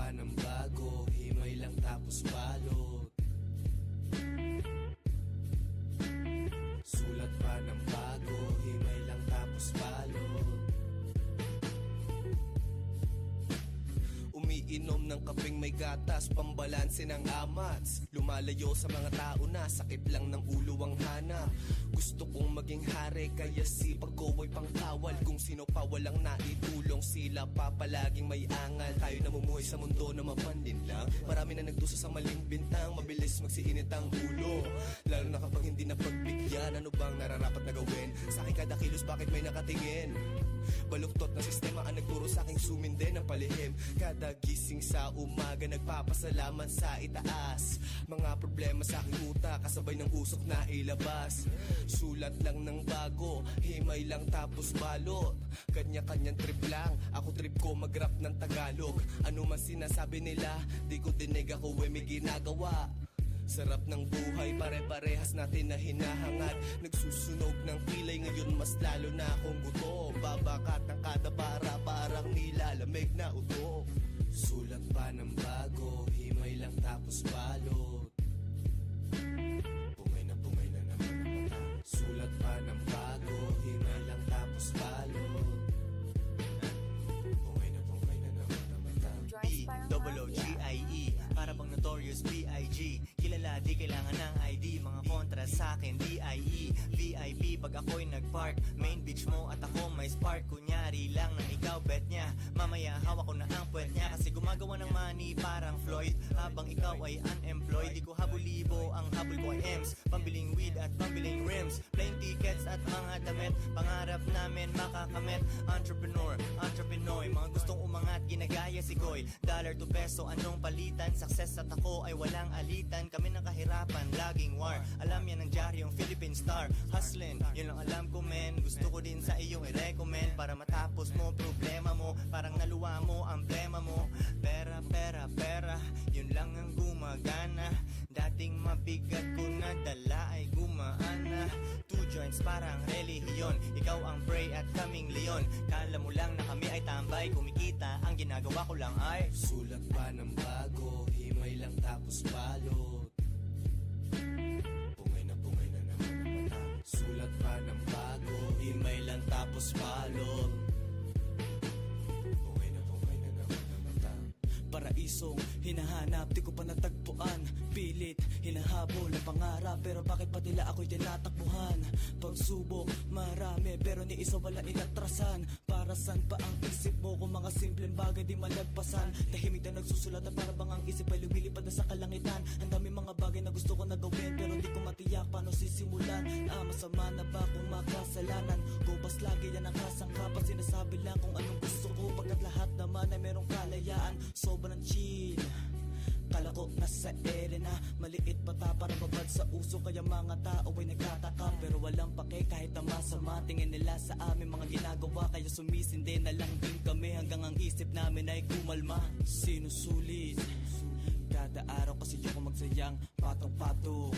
pa ng bago, himay lang tapos balot. Sulat pa ng bago, himay lang tapos balot. Umiinom ng kapeng may gatas, pambalanse ng amats. Lumalayo sa mga tao na sakit lang ng ulo ang hanap. Gusto kong maging hari, kaya sipag ko ay pangkawal. Kung sino pa walang naitulong, sila pa palaging may angal. Tayo namumuhay sa mundo na mapandin lang. Marami na nagdusa sa maling bintang, mabilis magsiinit ang ulo. Lalo na kapag hindi na pagbigyan, ano bang nararapat na gawin? Sa akin kada kilos, bakit may nakatingin? Baluktot na sistema ang nagturo sa aking suminde ng palihim. Kada gising sa umaga, nagpapasalamat sa itaas. Mga problema sa aking utak, kasabay ng usok na ilabas. Sulat lang ng bago, himay lang tapos balot. Kanya-kanyang trip lang, ako trip ko mag-rap ng Tagalog. Ano man sinasabi nila, di ko dinig, ako may ginagawa. Sarap ng buhay, pare-parehas natin na hinahangad. Nagsusunog ng kilay, ngayon mas lalo na akong gutom. Babakat ng kada bara, parang nilalamig na utok. Sulat pa ng bago, himay lang tapos balot. Pungay na naman ang mata. Sulat pa ng bago, himay lang tapos balot. Pungay na naman ang mata. B-O-O-G-I-E, para bang notorious B.I.G. Kilala di kailangan ng ID, mga kontra sa akin D.I.E. VIP pag ako'y nagpark, main beach mo at ako may spark. Kunyari lang ng ikaw bet niya, mamaya hawak ko na ang puwet niya. Kasi gumagawa ng money parang Floyd, habang ikaw ay unemployed. Di ko habol-libo, ang habol ko ay M's, pambiling weed at pambiling rims, plane tickets at mga damit. Pangarap namin makakamit, entrepreneur, mga gustong umangat, ginagaya si Goy. Dollar to peso, anong palitan? Success at ako ay walang alitan. Kami ng kahirapan, laging war. Alam yan ng diaryong Philippine Star. Hustlin', yun lang alam ko men. Gusto ko din sa iyong i-recommend, para matapos mo problema mo. Parang naluwa mo ang plema mo. Pera, yun lang ang gumagana. Dating mabigat ko na dala ay gumaana. Two joints parang relihiyon, ikaw ang prey at kaming leon. Kala mo lang na kami ay tambay, kumikita, ang ginagawa ko lang ay sulat pa ng bago, himay lang tapos balot. Pungay na naman ang mata. Sulat pa ng bago, himay lang tapos balot. Pungay na naman ang mata. Paraisong hinahanap, di ko pa natagpuan. Pilit, hinahabol ang pangarap, pero bakit pa tila ako'y tinatakbuhan? Pagsubok, marami, pero ni isa wala inatrasan. Para saan pa ang isip mo kung mga simpleng bagay di malagpasan? Tahimik na nagsusulat na para bang ang isip ay lumilipad na sa kalangitan. Ang dami mga bagay na gusto ko na gawin, pero di ko matiyak paano sisimulan. Masama na ba kung makasalanan? Gubas lagi yan ang kasangkapan, sinasabi lang kung anong gusto ko, pagkat lahat naman ay merong kalayaan. Sobrang chill, kala ko nasa ere na, maliit bata para babad sa uso. Kaya mga tao ay nagtataka, pero walang pake kahit na masama tingin nila sa amin mga ginagawa. Kaya sumisindi na lang din kami hanggang ang isip namin ay kumalma. Sinusulit kada araw kasi di ko magsayang patong-patong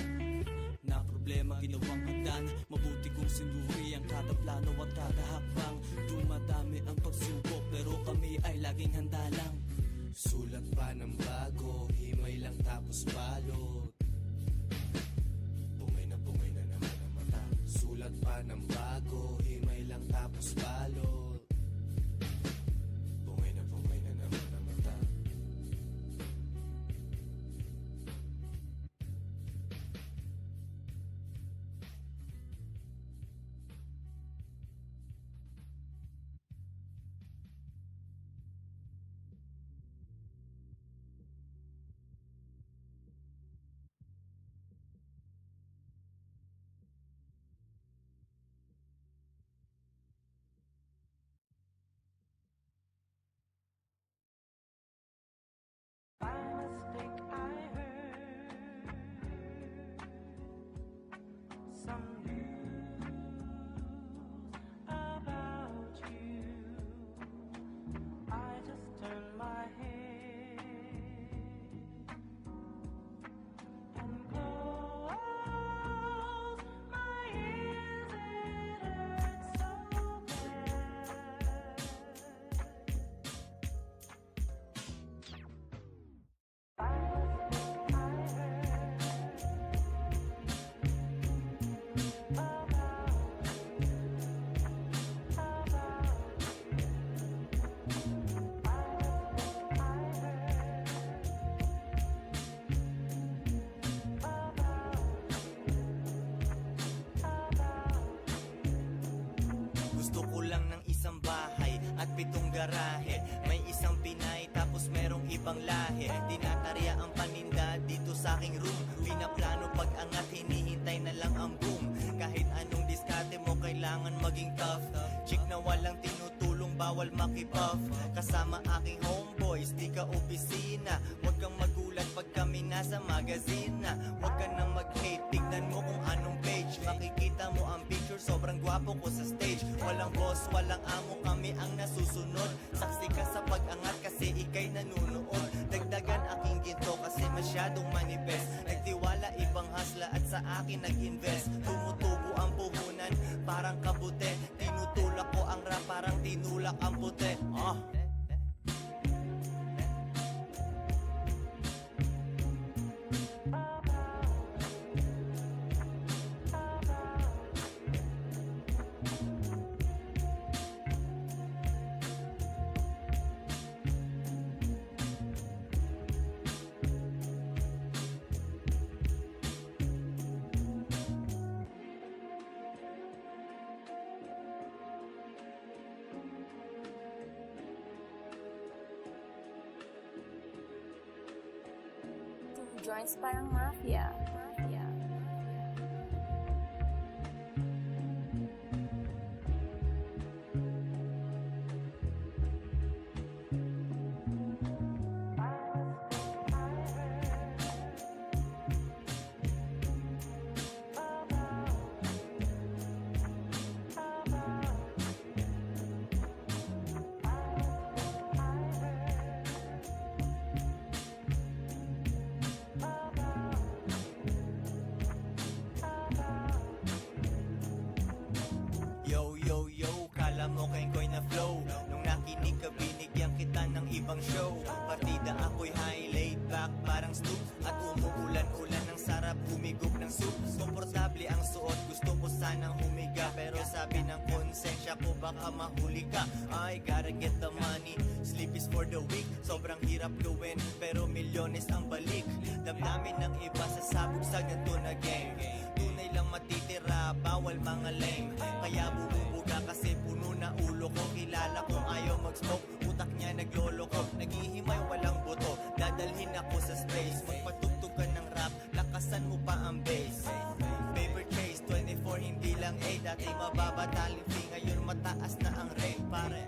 na problema ginawang hagdan. Mabuti kong sinuri ang kada plano at kada hakbang. Dumadami ang pagsubok, pero kami ay laging handa lang. Sulat pa ng bago, himay lang tapos balot. Pungay na naman ang mata. Sulat pa ng bago, himay lang tapos balot. Pungay na naman ang mata. Gusto ko lang ng isang bahay at 7 garahe. May isang Pinay tapos merong ibang lahi. Tinatarya ang paninda dito sa aking room. Pinaplano pag-angat, hinihintay na lang ang boom. Kahit anong diskarte mo, kailangan maging tough. Chick na walang tinutulong, bawal makipuff. Kasama aking homeboys, di ka opisina. Huwag kang magulat pag kami nasa magazine na. Huwag ka nang mag-hate, tignan mo kung anong page. Makikita mo ang picture, sobrang gwapo ko sa stage. Walang boss, walang amo, kami ang nasusunod. Saksi ka sa pag-angat kasi ikay nanunood. Dagdagan aking ginto kasi masyadong manifest. Nagtiwala ibang hasla at sa akin nag-invest. Tumutubo ang puhunan, parang kabute. Tinutulak ko ang rap, parang tinulak ang puti. Joints parang mafia. Kala mo ko'y na flow. Nung nakinig ka, binigyan kita ng ibang show. Partida ako'y high, laid back, parang Snoop. At umuulan-ulan ng sarap, humigop ng soup. Komportable ang suot, gusto ko sanang humiga. Pero sabi ng konsensya ko, baka mahuli ka. I gotta get the money, sleep is for the weak. Sobrang hirap gawin, pero milyones ang balik. Damdamin ng iba sa sabog sa ganito na game. Tunay lang matitira, bawal mga lame. Kaya bumubuga kasi puno na ulo ko. Kilala kong ayaw mag-smoke, utak niya nagloloko. Naghihimay walang buto, dadalhin ako sa space. Magpatugtog ka ng rap, lakasan mo pa ang bass. Paper chase, 24 hindi lang A. Dati mababa talent fee, ngayon mataas na ang rate pare.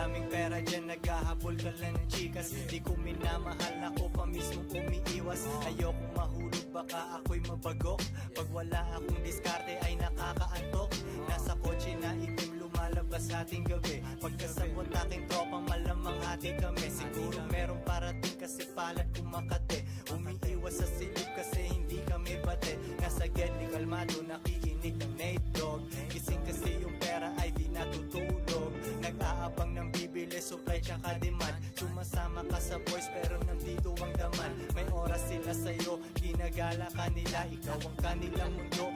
Daming pera dyan, naghahabol ka lang ng chikas. Di ko minamahal, ako pa mismo umiiwas. Ayokong mahulog, baka ako'y mabagok. Pag wala akong diskarte ay nakakaantok. Nasa kotse na itim, lumalabas ating gabi. Pagkasabot aking tropang malamang hati kami. Siguro meron parating kasi palad kumakate. Umiiwas sa silip kasi hindi kami bate. Nasa gedli kalmado, nakikinig ng Nate Dogg. Gising kasi yung pera ay di natutulog. Nag-aabang ng bibili, supply tsaka demand. Sumasama ka sa boys pero nandito ang daman. May oras sila sa'yo, ginagala ka nila. Ikaw ang kanilang mundo,